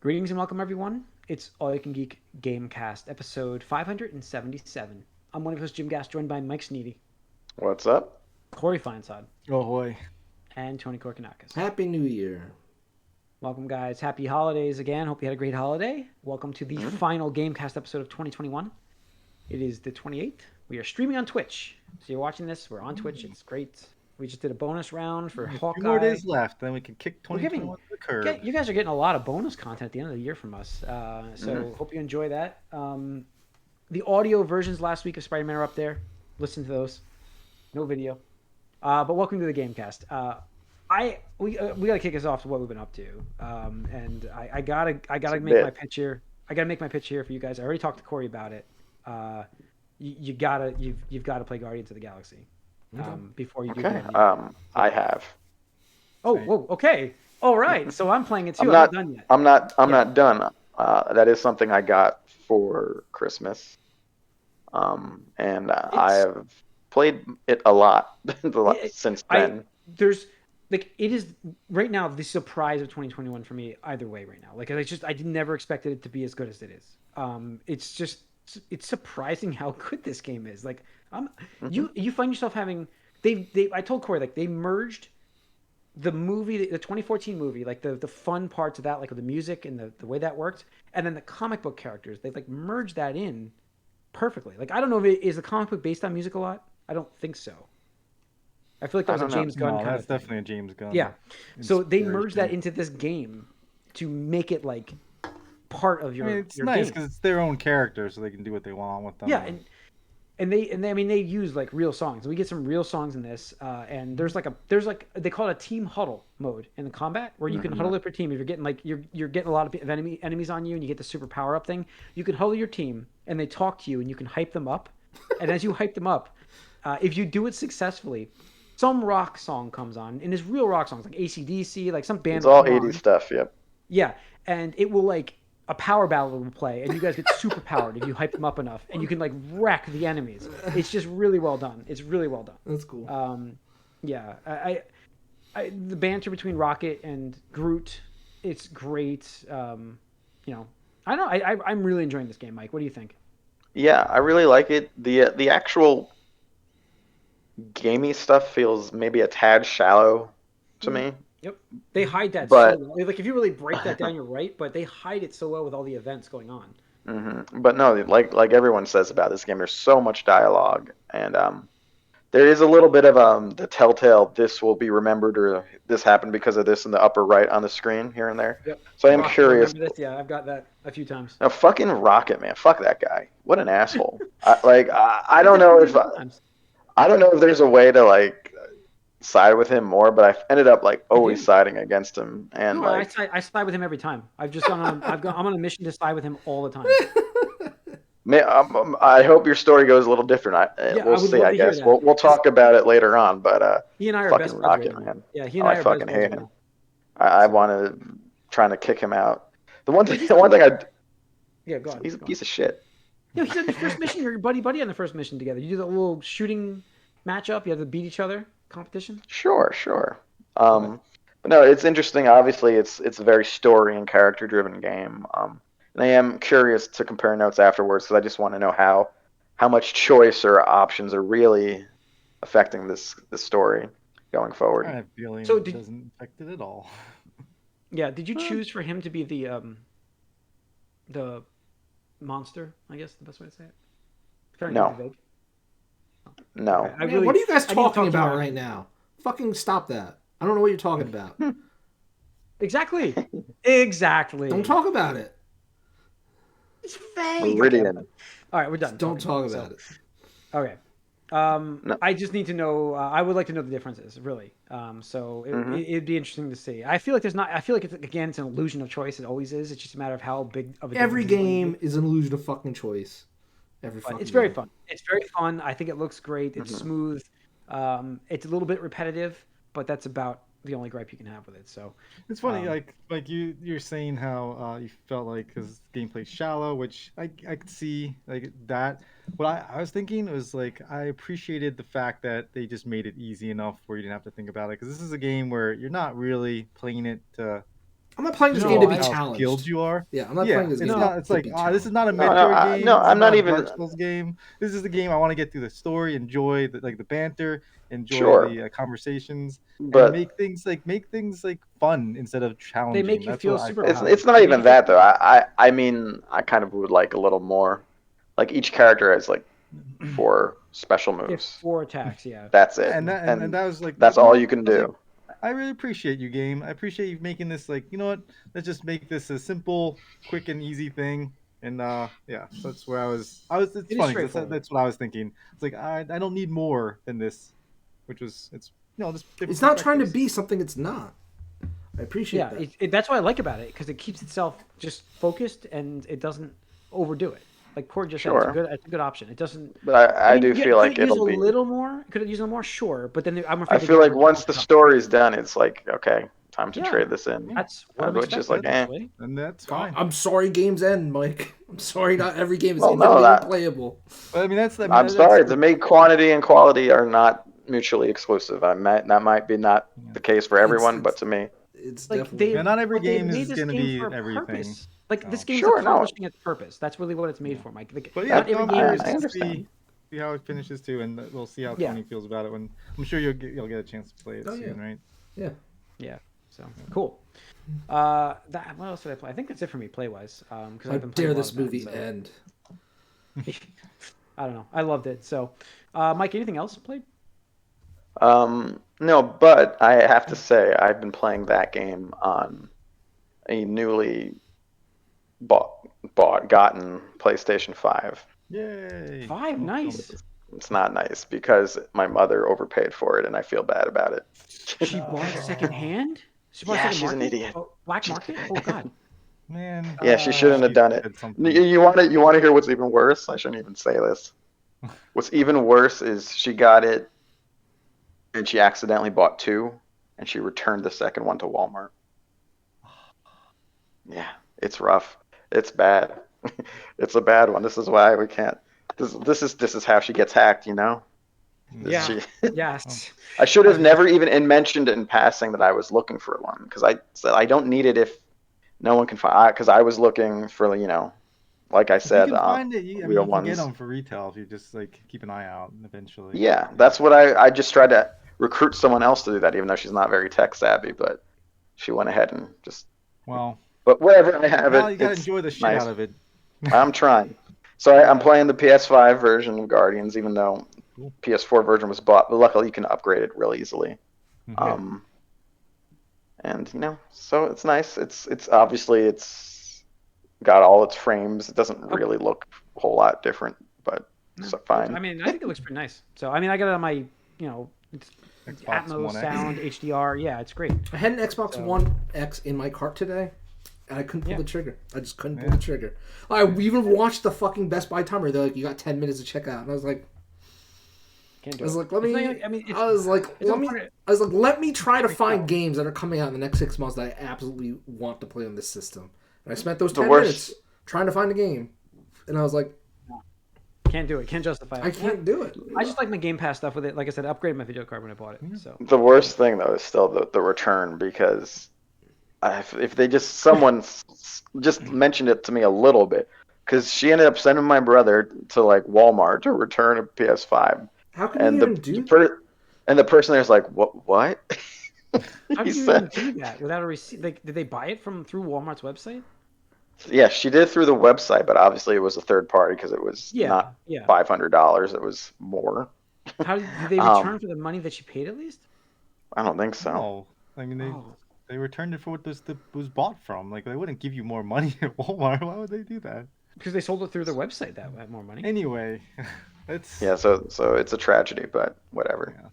Greetings and welcome, everyone. It's All You Can Geek Gamecast, episode 577. I'm one of your hosts, Jim Gass, joined by Mike Sneedy, What's up? Corey Feinsod, Oh boy. and Tony Korkanakis. Happy New Year. Welcome, guys. Happy holidays again. Hope you had a great holiday. Welcome to the Mhm. final Gamecast episode of 2021. It is the 28th. We are streaming on Twitch. So you're watching this. We're on Twitch. It's great. We just did a bonus round for A Hawkeye. few more days left, then we can kick We're giving 2021 to the curb. you guys are getting a lot of bonus content at the end of the year from us. So hope you enjoy that. The audio versions last week of Spider-Man are up there. Listen to those. No video. But welcome to the Gamecast. We gotta kick us off to what we've been up to. And I gotta make my pitch here. I gotta make my pitch here for you guys. I already talked to Corey about it. You've gotta play Guardians of the Galaxy. Before you do Okay. that. I have. Oh, whoa, okay. All right. So I'm playing it too. I'm I'm not not done yet. I'm Yeah. not done. That is something I got for Christmas. And I It's have played it a lot it, since I then. there's like it is right now the surprise of 2021 for me either way right now. Like I never expected it to be as good as it is. It's surprising how good this game is. Like Mhm. you find yourself having they I told Corey like they merged the movie, the 2014 movie, like the fun parts of that, like with the music and the way that worked, and then the comic book characters, they've like merged that in perfectly. Like I don't know if is the comic book based on music a lot. I don't think so. I feel like that I was a don't know. James Gunn No, kind that's of thing. definitely a James Gunn Yeah. So they merged that inspiration. into this game to make it like part of I mean, it's your nice game. because it's their own character, so they can do what they want with them. Yeah, and they I mean they use like real songs. We get some real songs in this, and there's like they call it a team huddle mode in the combat where you can huddle Mhm. up your team if you're getting like you're getting a lot of enemies on you and you get the super power up thing. You can huddle your team and they talk to you and you can hype them up, and as you hype them up, if you do it successfully, some rock song comes on and it's real rock songs like ACDC, like some band It's will all come 80s on. stuff. Yep. Yeah, and it will like a power ballad will play, and you guys get super powered if you hype them up enough, and you can like wreck the enemies. It's just really well done. It's really well done. That's cool. Yeah, the banter between Rocket and Groot, it's great. I don't know. I'm really enjoying this game, Mike. What do you think? Yeah, I really like it. The actual gamey stuff feels maybe a tad shallow to Mhm. me, Yep, they hide that so but well. Like if you really break that down, you're right, but they hide it so well with all the events going on. but no, like everyone says about this game, there's so much dialogue, and there is a little bit of the telltale this will be remembered or this happened because of this in the upper right on the screen here and there. Yep. So I am Rocket, curious. remember this? Yeah, I've got that a few times. No, fucking Rocket Man, fuck that guy. What an asshole. I I've don't know defended if him a few times. I don't know if there's a way to like side with him more, but I ended up like I always do. siding against him, and No, like I side with him every time. I've just gone on. I'm on a mission to side with him all the time. I hope your story goes a little different. Yeah, I We'll would see. love I to hear guess that we'll because talk about it later on. But he and I are fucking best buds right Rocket now. Man, Yeah, he oh, and I I are best fucking buds hate right him. now. I So wanted trying to kick him out. yeah, he's The like one thing I yeah. Go on, he's a go on. piece of shit. Yeah, he's on the first mission. You're buddy on the first mission together. You do the little shooting matchup. You have to beat each other competition. Sure. Okay. But no, it's interesting. Obviously, it's a very story and character driven game. And I am curious to compare notes afterwards because I just want to know how much choice or options are really affecting this story going I forward. have a feeling So it did doesn't affect it at all. yeah? Did you Uh, choose for him to be the monster? I guess the best way to say it. Trying to keep it No, vague. Okay, no. Man, what are you guys I need to talking talk to you about after. right now? Fucking stop that. I don't know what you're talking about. Exactly. Don't Exactly. talk about it. It's vague. Okay, I'm done. Meridian. All right, we're Just done don't talking. talk So, about it. okay. No. I just need to know. I would like to know the differences, really. So Hmm. it'd be interesting to see. I feel like there's not. I feel like it's again, it's an illusion of choice. It always is. It's just a matter of how big of a Every difference it's going to be. game is an illusion of fucking choice. Every But it's fucking very game. fun. It's very fun. I think it looks great. It's Hmm. smooth. It's a little bit repetitive, but that's about the only gripe you can have with it. So, It's funny, um, like you're saying how you felt like because gameplay's shallow, which I could see like that. What I was thinking was like I appreciated the fact that they just made it easy enough where you didn't have to think about it because this is a game where you're not really playing it to I'm not playing this No, game to be I- how challenged. skilled you are. Yeah, I'm not Yeah, playing this it's game. not. It's to like be this is not a No, no, Metroid game. no, This I'm is not not a even. Dark Souls game. This is the game I want to get through the story, enjoy the banter, enjoy Sure, the conversations, and but make things like fun instead of They challenging. make you That's feel what I super feel it's like. powered. it's not They make even you feel that though. powered. I mean, I kind of would like a little more. Like each character has like 4 special They have moves. 4 attacks. Yeah. That's Yeah, it, and and that was like that's you know all what? you can I was like, do. I really appreciate you, game. I appreciate you making this like, you know what? Let's just make this a simple, quick, and easy thing. And yeah, so that's where I was. It's It is funny. straightforward. That's what I was thinking. It's like I don't need more than this, which was just different It's not trying to perspectives. be something it's not. I appreciate Yeah, that. that's what I like about it because it keeps itself just focused and it doesn't overdo it. Like Cord just said, Sure, it's a good option. It doesn't. but I I mean, do yeah, feel could like it use it'll a be. little more? Could it use a little more? Sure, but then I'm I afraid they feel get like over once the top. story's done, it's like okay, time to Yeah, trade this in. Yeah, that's what I'm Which is expecting. like, eh. Actually, and that's fine. I'm sorry games end, Mike. I'm sorry not every game is Well, no, inevitably that playable. But I mean, I'm sorry. To me, quantity and quality are not mutually exclusive. That might be not yeah. the case for It's everyone, but to me, it's like definitely Yeah, not every but they game made is this gonna game be for a everything. purpose. Like this So, game's sure, no, accomplishing its purpose. That's really what it's made for, Mike. Like, but yeah, not no, every I'm game curious is. I to understand. see how it finishes too, and we'll see how Yeah. Tony feels about it. When I'm sure you'll get a chance to play it Oh, soon, yeah. right? yeah. Yeah. So cool. What else did I play? I think that's it for me play wise. Because How I've been playing dare a lot this of that, movie so- end? I don't know. I loved it. So, Mike, anything else played? No, but I have to say I've been playing that game on a newly gotten PlayStation 5. Yay! 5, Oh, nice. It's not nice because my mother overpaid for it, and I feel bad about it. She bought it second hand. She bought it Yeah, second she's an market. idiot. Oh, black She's- market. Oh God. man. Yeah, she I shouldn't wish have done it. said something. You want to hear what's even worse? I shouldn't even say this. What's even worse is she got it and she accidentally bought 2 and she returned the second one to Walmart. Yeah, it's rough. It's bad. It's a bad one. This is why we can't. This is how she gets hacked, you know? Yeah. She, Yes. I should have never even mentioned it in passing that I was looking for one because I said I don't need it if no one can find. Because I was looking for, like I If you said, can find it, I mean, real you can get ones. them for retail if you just like keep an eye out and eventually. Yeah, that's what I just tried to recruit someone else to do that, even though she's not very tech savvy. But she went ahead and just. Well, But wherever I have now it, you gotta it's enjoy the shit nice. out of it. I'm trying. So I'm playing the PS5 version of Guardians, even though Cool. PS4 version was bought. But luckily, you can upgrade it real easily. Okay. And so it's nice. It's obviously it's got all its frames. It doesn't really look a whole lot different, but it's fine. I mean, I think it looks pretty nice. So, I mean, I got it on my, it's Xbox Atmos One X. sound, HDR. Yeah, it's great. I had an Xbox So- One X in my cart today, and I couldn't pull Yeah. the trigger. I just couldn't pull the trigger. I even watched the fucking Best Buy timer. They're like, "You got 10 minutes to check out," and I was like, Can't do I was it. like, let It's me. not- I mean, it's, I was like, it's let me. important- I was like, let me try to Freak find out. games that are coming out in the next 6 months that I absolutely want to play on this system. And I spent those The 10 worst- minutes trying to find a game, and I was like, Can't do it. Can't justify it. I can't do it. I just like my Game Pass stuff with it. Like I said, I upgraded my video card when I bought it. So The worst thing though is still the return because if they someone just mentioned it to me a little bit because she ended up sending my brother to like Walmart to return a PS5 How can and you even do that? and the person there's like what how he can you said even do that without a receipt? Like, did they buy it through Walmart's website? yeah she did through the website but obviously it was a third party because it was Yeah, not yeah. $500 it was more. How did they return for the money that she paid at least? I don't think so. No, I mean Oh. they returned it for what was bought from. Like they wouldn't give you more money at Walmart. Why would they do that? Because they sold it through their website that had more money. Anyway, it's Yeah, so it's a tragedy, but whatever. Yeah.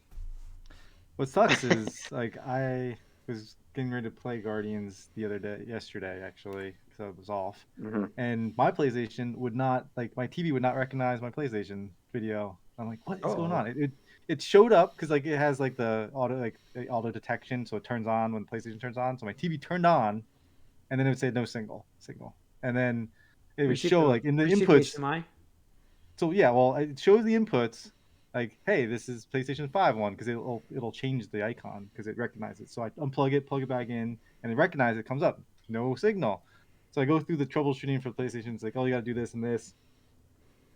What sucks is like I was getting ready to play Guardians yesterday actually, because I was off, Hmm. and my PlayStation would not my TV would not recognize my PlayStation video. I'm like, what is going Uh-oh. on? It showed up because it has the auto detection, so it turns on when PlayStation turns on. So my TV turned on, and then it would say no signal, and then it would show in the receive inputs. HDMI. So yeah, well, it shows the inputs like, hey, this is PlayStation 5 one because it'll change the icon because it recognizes it. So I unplug it, plug it back in, and it recognizes it comes up, no signal. So I go through the troubleshooting for PlayStation. It's like, oh, you got to do this and this.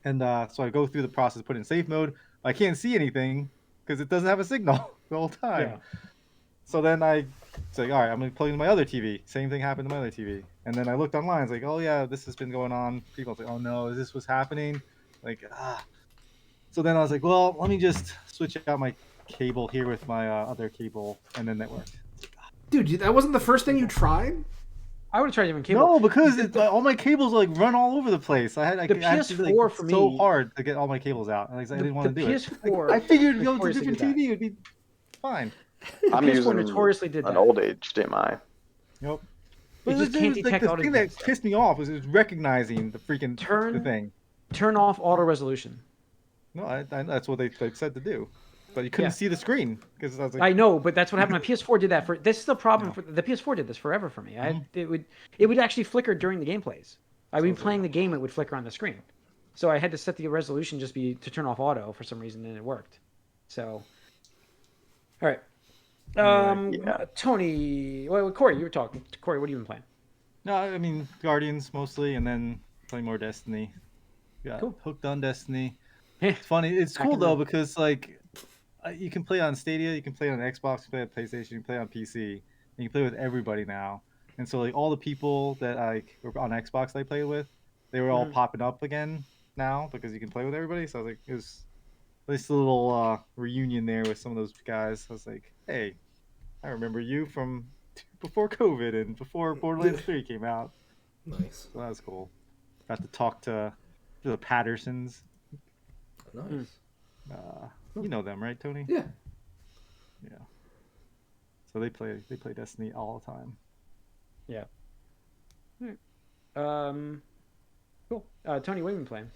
And so I go through the process, put in safe mode. I can't see anything because it doesn't have a signal the whole time. Yeah. So then it's like, all right, I'm going to plug in my other TV. Same thing happened to my other TV. And then I looked online. It's like, oh, yeah, this has been going on. People say, oh, no, is this what's happening? Like, So then I was like, well, let me just switch out my cable here with my other cable. And then that worked. Dude, that wasn't the first thing you tried? I would have tried different cable. No, because all my cables like run all over the place. I had The I had to, like, PS4 for so me- hard to get all my cables out. And I didn't want to do it. PS4 I figured go to a notoriously different did TV would be fine. I'm PS4 using notoriously did an that. old HDMI. Yep. It just can't detect the audio thing that stuff. pissed me off was it was recognizing the freaking Turn- the thing. Turn off auto resolution. No, I that's what they said to do, but you couldn't Yeah. see the screen because I was like, I know, but that's what happened. My PS4 did that for. This is the problem. No. For the PS4 did this forever for me. It would actually flicker during the gameplays. I'd be playing the game, it would flicker on the screen. So I had to set the resolution to turn off auto for some reason, and it worked. So, all right. Yeah. Tony, well, Corey, you were talking. Corey, what have you been playing? no, I mean Guardians mostly, and then playing more Destiny. Yeah, Cool. hooked on Destiny. Yeah. It's funny. It's Back cool in the- though because like you can play on Stadia, you can play on Xbox, you can play on PlayStation, you can play on PC, and you can play with everybody now. And so like all the people that were on Xbox that I played with, they were all popping up again now because you can play with everybody. So I was like, it was this little reunion there with some of those guys. I was like, hey, I remember you from before COVID and before Borderlands 3 came out. Nice. So that was cool. Got to talk to the Pattersons. Nice. You know them, right, Tony? Yeah. Yeah. So they play Destiny all the time. Yeah. Cool. Tony, what have you been playing?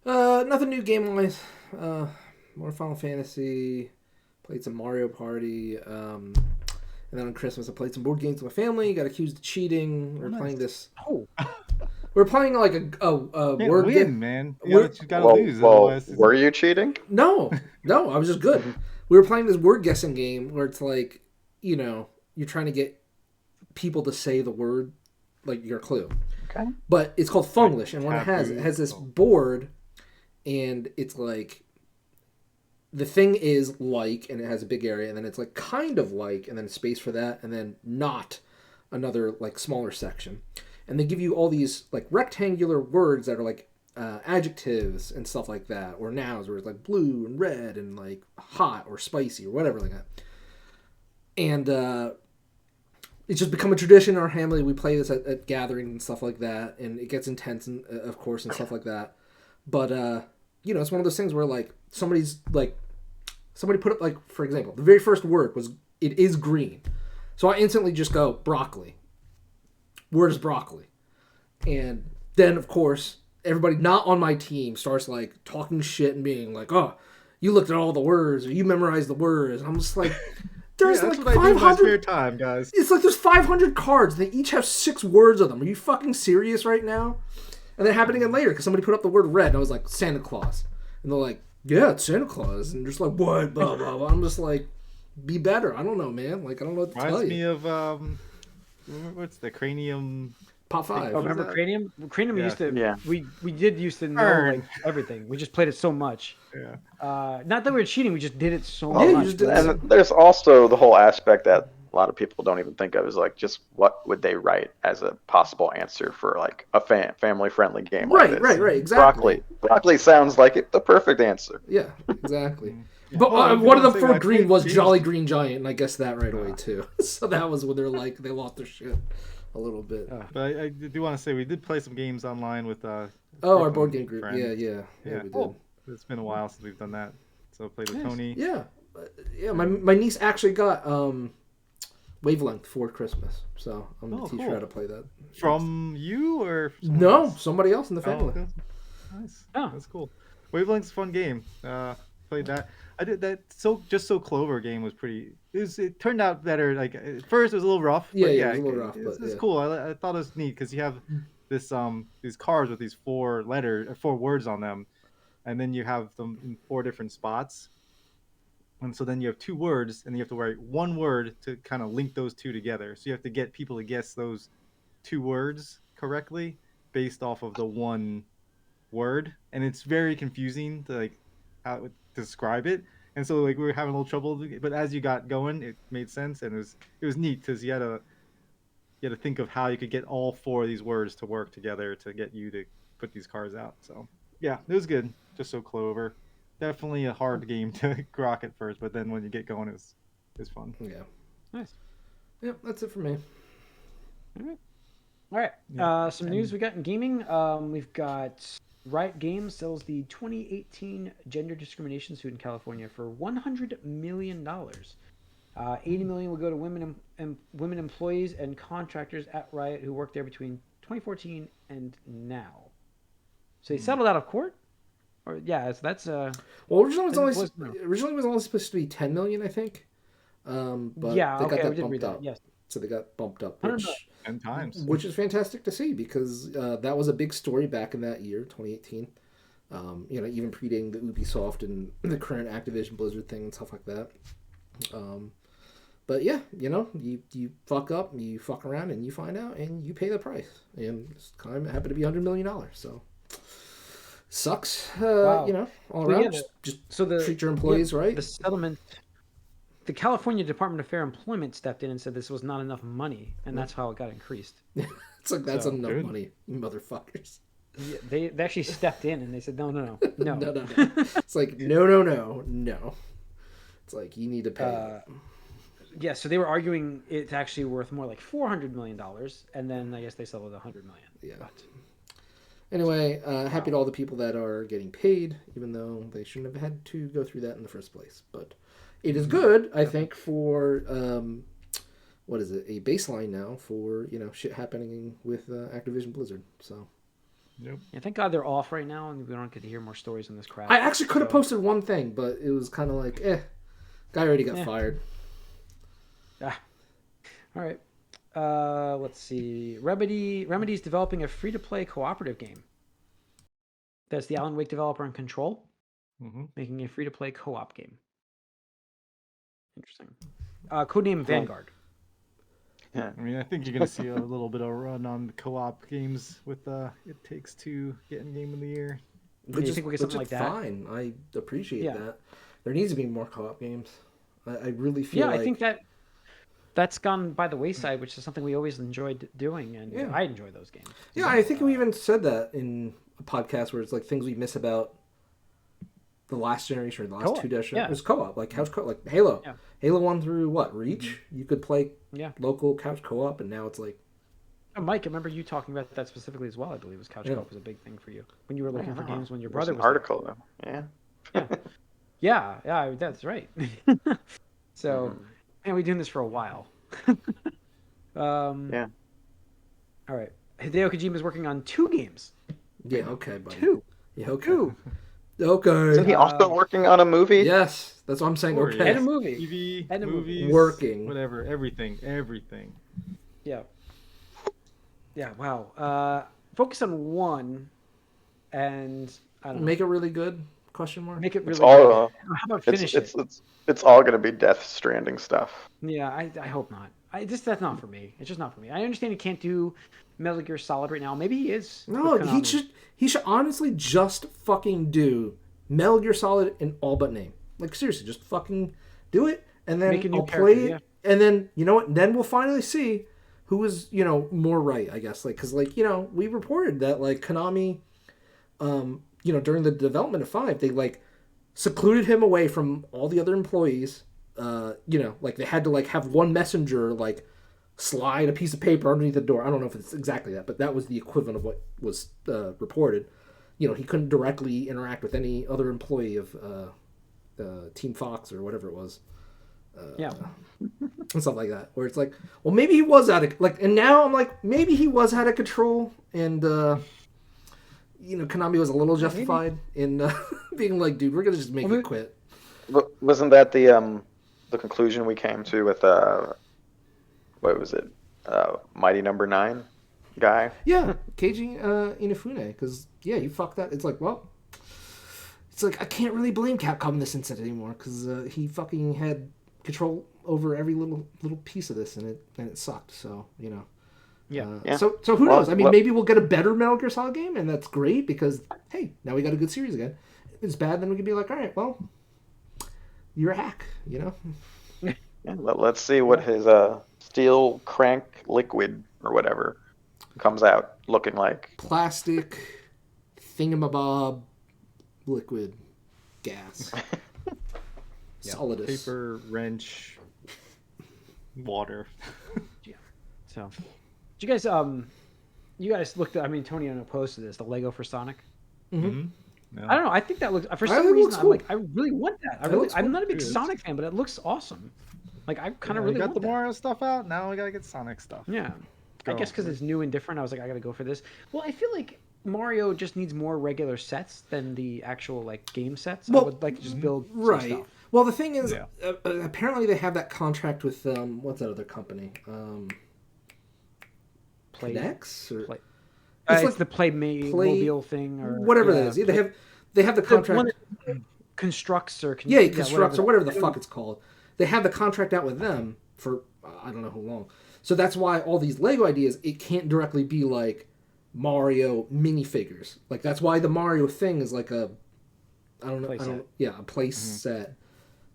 Nothing new game wise. More Final Fantasy. Played some Mario Party. And then on Christmas, I played some board games with my family. Got accused of cheating. We're nice. playing this. Oh, We're playing like a Can't word win, game. man. We're- You gotta Well, lose. well, Otherwise, were you cheating? No, I was just good. We were playing this word guessing game where it's like, you're trying to get people to say the word, like your clue. Okay. But it's called Funglish, and what it has this board, and it's like the thing is like, and it has a big area, and then it's like kind of like, and then space for that, and then not another like smaller section. And they give you all these like rectangular words that are like adjectives and stuff like that, or nouns where it's like blue and red and like hot or spicy or whatever like that. And it's just become a tradition in our family. We play this at gatherings and stuff like that, and it gets intense, and of course, and stuff like that. But it's one of those things where like somebody put up, like, for example, the very first word was it is green, so I instantly just go broccoli. Word is broccoli, and then of course everybody not on my team starts like talking shit and being like, oh, you looked at all the words or you memorized the words. And I'm just like, there's that's like what I do in my 500. spare time, guys. It's like there's 500 cards. They each have 6 words on them. Are you fucking serious right now? And then it happened again later because somebody put up the word red, and I was like, Santa Claus. And they're like, yeah, it's Santa Claus. And just like, what? Blah, blah, blah. I'm just like, be better. I don't know, man. Like, I don't know what to tell Reminds me you. of what's the Cranium? Pop 5. Oh, remember that? Cranium? Cranium Yeah. used to. Yeah. We did used to know Burn. like everything. We just played it so much. Yeah. Not that we were cheating. We just did it so Yeah, you much. just did And there's also the whole aspect that a lot of people don't even think of is like just what would they write as a possible answer for like a family-friendly game like this. Right, exactly. Broccoli sounds like the perfect answer. Yeah, exactly. But Well, I was one of gonna them say, for I green played was games- Jolly Green Giant, and I guessed that right away too. So that was when they're like they lost their shit a little bit. But I do want to say we did play some games online with our Brooklyn board game group. friend. Yeah, we did. Cool. It's been a while since we've done that. So I played with Nice. Tony. Yeah. My niece actually got Wavelength for Christmas, so I'm gonna teach her cool. how to play that. From you or someone No, else? somebody else in the Oh, family. okay. Nice. Oh. That's cool. Wavelength's a fun game. Played that. I did that. So Clover game was pretty. It turned out better. Like at first it was a little rough. Yeah, but it was a little rough, It's but yeah. cool. I thought it was neat because you have this these cards with these 4 words on them, and then you have them in 4 different spots. And so then you have 2 words, and you have to write one word to kind of link those 2 together. So you have to get people to guess those 2 words correctly based off of the one word, and it's very confusing to like how to describe it. And so like we were having a little trouble, but as you got going, it made sense, and it was neat because you had to think of how you could get all 4 of these words to work together to get you to put these cards out. So yeah, it was good. Just so clover. Definitely a hard game to grok at first, but then when you get going, it's fun. Yeah. Nice. Yep, that's it for me. All right. Yeah. Some news we got in gaming. We've got Riot Games sells the 2018 gender discrimination suit in California for $100 million. $80 million will go to women employees and contractors at Riot who worked there between 2014 and now. So they settled out of court. Or yeah, that's well, originally it was only supposed to be 10 million, I think. But yeah, they got that I did bumped read up. that. Yes. So they got bumped up, 10 times, which is fantastic to see because that was a big story back in that year, 2018. Even predating the Ubisoft and the current Activision Blizzard thing and stuff like that. But yeah, you fuck up, you fuck around, and you find out, and you pay the price. And it's kind of happened to be $100 million. So sucks, Wow. all around. Yeah, just so treat your employees right. The settlement. The California Department of Fair Employment stepped in and said this was not enough money, and that's how it got increased. It's like that's enough money, you motherfuckers. Yeah, they actually stepped in and they said no. No. It's like no. It's like you need to pay. Yeah, so they were arguing it's actually worth more like $400 million, and then I guess they settled $100 million. Yeah. But... Anyway, happy to all the people that are getting paid, even though they shouldn't have had to go through that in the first place. But it is good, I think, for what is it? A baseline now for shit happening with Activision Blizzard. So. Yep. Yeah, thank God they're off right now, and we don't get to hear more stories on this crap. I actually could have posted one thing, but it was kind of like, guy already got fired. Ah. All right. Let's see. Remedy's developing a free-to-play cooperative game. That's the Alan Wake developer in Control, making a free-to-play co-op game. Interesting. Codename Vanguard. Yeah, I mean, I think you're going to see a little bit of a run on the co-op games with It Takes Two getting Game of the Year. You think we'll get something like that? Fine. I appreciate that. There needs to be more co-op games. I really feel like... I think that's gone by the wayside, which is something we always enjoyed doing, and I enjoy those games. Yeah, I think we even said that in a podcast where it's like things we miss about the last generation or the last co-op. 2 generations. Yeah. It was co-op, like couch co-op, like Halo. Yeah. Halo 1 through what? Reach? You could play local couch co-op, and now it's like... Oh, Mike, I remember you talking about that specifically as well. I believe was couch co-op was a big thing for you when you were looking for games when your brother was article though. Yeah, that's right. So, and we've been doing this for a while. Yeah. All right. Hideo Kojima is working on 2 games. Yeah, okay, buddy. 2. Yeah, okay. 2. Okay. Isn't he also working on a movie? Yes, that's what I'm saying. Okay. And a movie. TV, and a movies, movie. Working. Whatever, everything. Yeah. Yeah, wow. Focus on one, and I don't know. Make it really good? Question mark. Make it really It's all, good. How about finish it? It's all going to be Death Stranding stuff. Yeah, I hope not. That's not for me. It's just not for me. I understand he can't do Metal Gear Solid right now. Maybe he is. No, he should honestly just fucking do Metal Gear Solid in all but name. Like seriously, just fucking do it, and then I'll play it, and then you know what? Then we'll finally see who was more right. I guess because we reported that like Konami, during the development of 5, they secluded him away from all the other employees. They had to have one messenger slide a piece of paper underneath the door. I don't know if it's exactly that, but that was the equivalent of what was reported. He couldn't directly interact with any other employee of Team Fox or whatever it was. And stuff like that. Where it's like, well, maybe he was out of and now I'm like, maybe he was out of control, and Konami was a little justified in being like, dude, we're gonna just make it quit. Wasn't that the conclusion we came to with what was it, Mighty Number 9 guy? Yeah, Keiji Inafune, because you fucked that. It's like, well, it's like I can't really blame Capcom in this instance anymore because he fucking had control over every little piece of this, and it sucked. So Yeah. So who knows? I mean, maybe we'll get a better Metal Gear Solid game, and that's great because hey, now we got a good series again. If it's bad, then we can be like, all right, well, you're a hack, Yeah, let's see what his steel crank liquid or whatever comes out looking like. Plastic thingamabob liquid gas. Solidus. Paper, wrench, water. So, did you guys looked at, I mean, Tony posted this, the Lego for Sonic. Mm-hmm. Yeah. I don't know. I think that looks, for some reason, I'm cool. like, I really want that. I'm not a big Sonic fan, but it looks awesome. Like, I kind of really got want the that. Mario stuff out. Now we gotta get Sonic stuff. Yeah. I guess because it's new and different, I was like, I gotta go for this. Well, I feel like Mario just needs more regular sets than the actual like game sets. I would like to just build some stuff. Well, the thing is, apparently they have that contract with what's that other company? Plex or it's like the Playmobil thing or whatever that is. Yeah, they have the contract. Constructs or constructs or whatever the fuck it's called. They have the contract out with them for I don't know how long. So that's why all these Lego ideas, it can't directly be like Mario minifigures. Like that's why the Mario thing is like a play set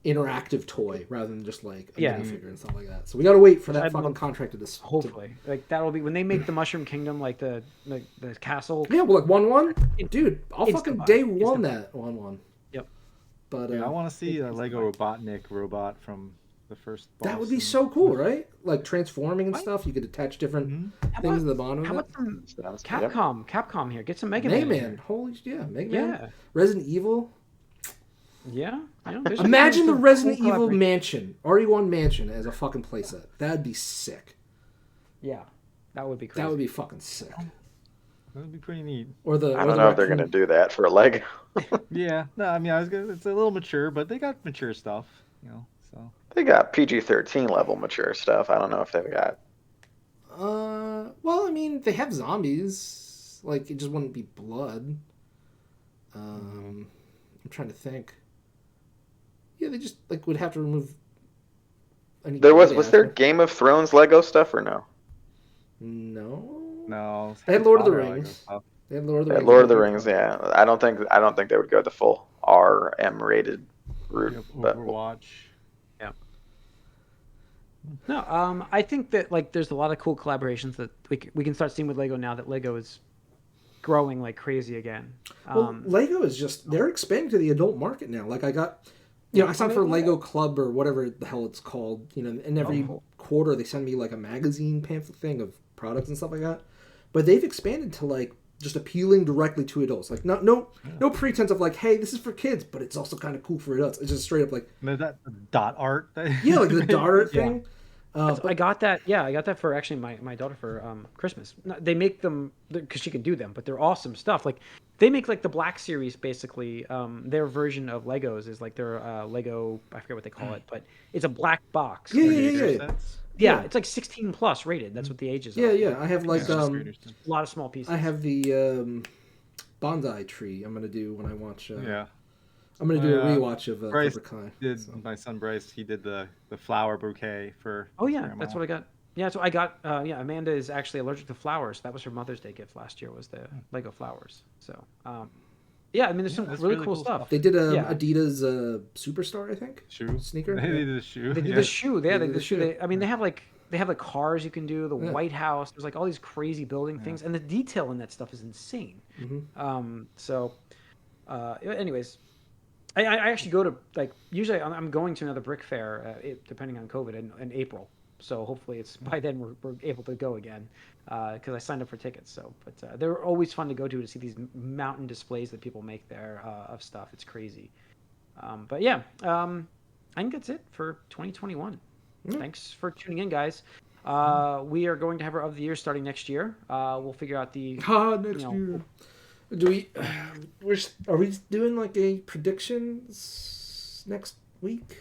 interactive toy rather than just like a minifigure and stuff like that. So we got to wait for that fucking contract to hopefully like that'll be when they make the Mushroom Kingdom like the castle. Yeah, well, like 1-1, dude. I'll fucking day one that 1-1. Yep. But I want to see a Lego Robotnik robot from the first boss. That would be so cool, right? Like transforming and stuff. You could attach different things to the bottom. How about some Capcom here? Get some Mega Man. Holy Mega Man. Yeah. Resident Evil. Yeah. Imagine the Resident Evil mansion, RE1 mansion as a fucking playset. That'd be sick. Yeah, that would be crazy. That would be fucking sick. That would be pretty neat. I don't know if they're gonna do that for a Lego. Yeah, no, I mean, it's a little mature, but they got mature stuff, So they got PG-13 level mature stuff. I don't know if they've got. Well, I mean, they have zombies. Like it just wouldn't be blood. I'm trying to think. Yeah, they just like would have to remove. Was there Game of Thrones Lego stuff or no? No. They had Lord of the Rings. They had Lord of the Rings. Yeah, I don't think they would go the full RM rated route. But Overwatch. Yeah. No, I think that like there's a lot of cool collaborations that we can start seeing with Lego now that Lego is growing like crazy again. Well, Lego is they're expanding to the adult market now. Like I got. I signed for Lego Club or whatever the hell it's called. And every quarter they send me like a magazine pamphlet thing of products and stuff like that. But they've expanded to like just appealing directly to adults. Like no pretense of like, hey, this is for kids, but it's also kind of cool for adults. It's just straight up like that dot art. Yeah, like the dot art thing. I got that. Yeah, I got that for actually my daughter for Christmas. They make them because she can do them, but they're awesome stuff. Like they make like the Black Series basically. Their version of Legos is like their Lego. I forget what they call it, but it's a black box. Yeah, it's like 16 plus rated. That's what the age is. Yeah. I have like a lot of small pieces. I have the bonsai tree. I'm gonna do when I watch. I'm gonna do a rewatch of Cobra Kai. My son Bryce, he did the flower bouquet for. Oh yeah, Grandma. That's what I got. Yeah, so I got. Amanda is actually allergic to flowers. So that was her Mother's Day gift last year. Was the Lego flowers. So, yeah, I mean, there's some really cool stuff. They did Adidas Superstar, I think. Sneaker. They did a shoe. They did the shoe. Yeah, they did the shoe. They have the cars you can do. The White House. There's like all these crazy building things, and the detail in that stuff is insane. Anyways. I actually go to like usually I'm going to another brick fair depending on COVID in April, so hopefully it's by then we're able to go again because I signed up for tickets. So, but they're always fun to go to see these mountain displays that people make there of stuff. It's crazy, but yeah, I think that's it for 2021. Thanks for tuning in, guys. We are going to have our of the year starting next year. We'll figure out the next year. Are we doing like a predictions next week?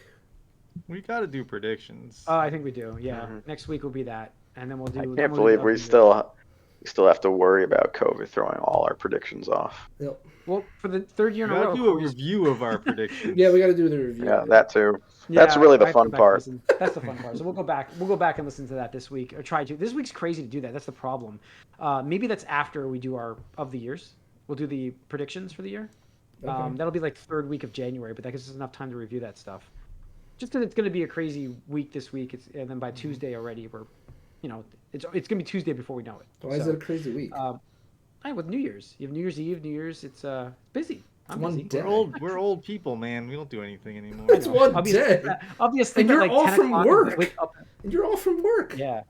We got to do predictions. I think we do. Yeah, next week will be that, and then we'll do. I can't believe we still we still have to worry about COVID throwing all our predictions off. Yep. Well, for the third year in We a gotta row, do a Corey's- review of our predictions. Yeah, we got to do the review. Yeah, that too. Yeah, That's really the I have to fun go back and part. listen. That's the fun part. So we'll go back. We'll go back and listen to that this week, or try to. This week's crazy to do that. That's the problem. Maybe that's after we do our of the years. We'll do the predictions for the year. Okay. That'll be like third week of January, but that gives us enough time to review that stuff. Just because it's going to be a crazy week this week, and then by Tuesday already, we're, it's going to be Tuesday before we know it. Why is it a crazy week? With New Year's, you have New Year's Eve, New Year's. It's busy. I'm one busy. day. We're old people, man. We don't do anything anymore. It's one day. I'll be asleep And you're at like all 10 from o'clock work. and wake up. And you're all from work. Yeah,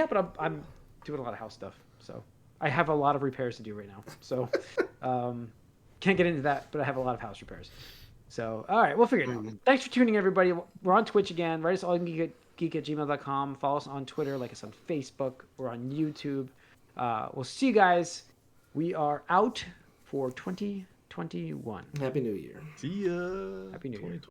but I'm doing a lot of house stuff, so I have a lot of repairs to do right now. So can't get into that, but I have a lot of house repairs. So all right, we'll figure it out. Thanks for tuning in, everybody. We're on Twitch again. Write us allgeek@gmail.com. Follow us on Twitter, like us on Facebook. We're on YouTube. We'll see you guys. We are out for 2021. Happy New Year. See ya. Happy New Year.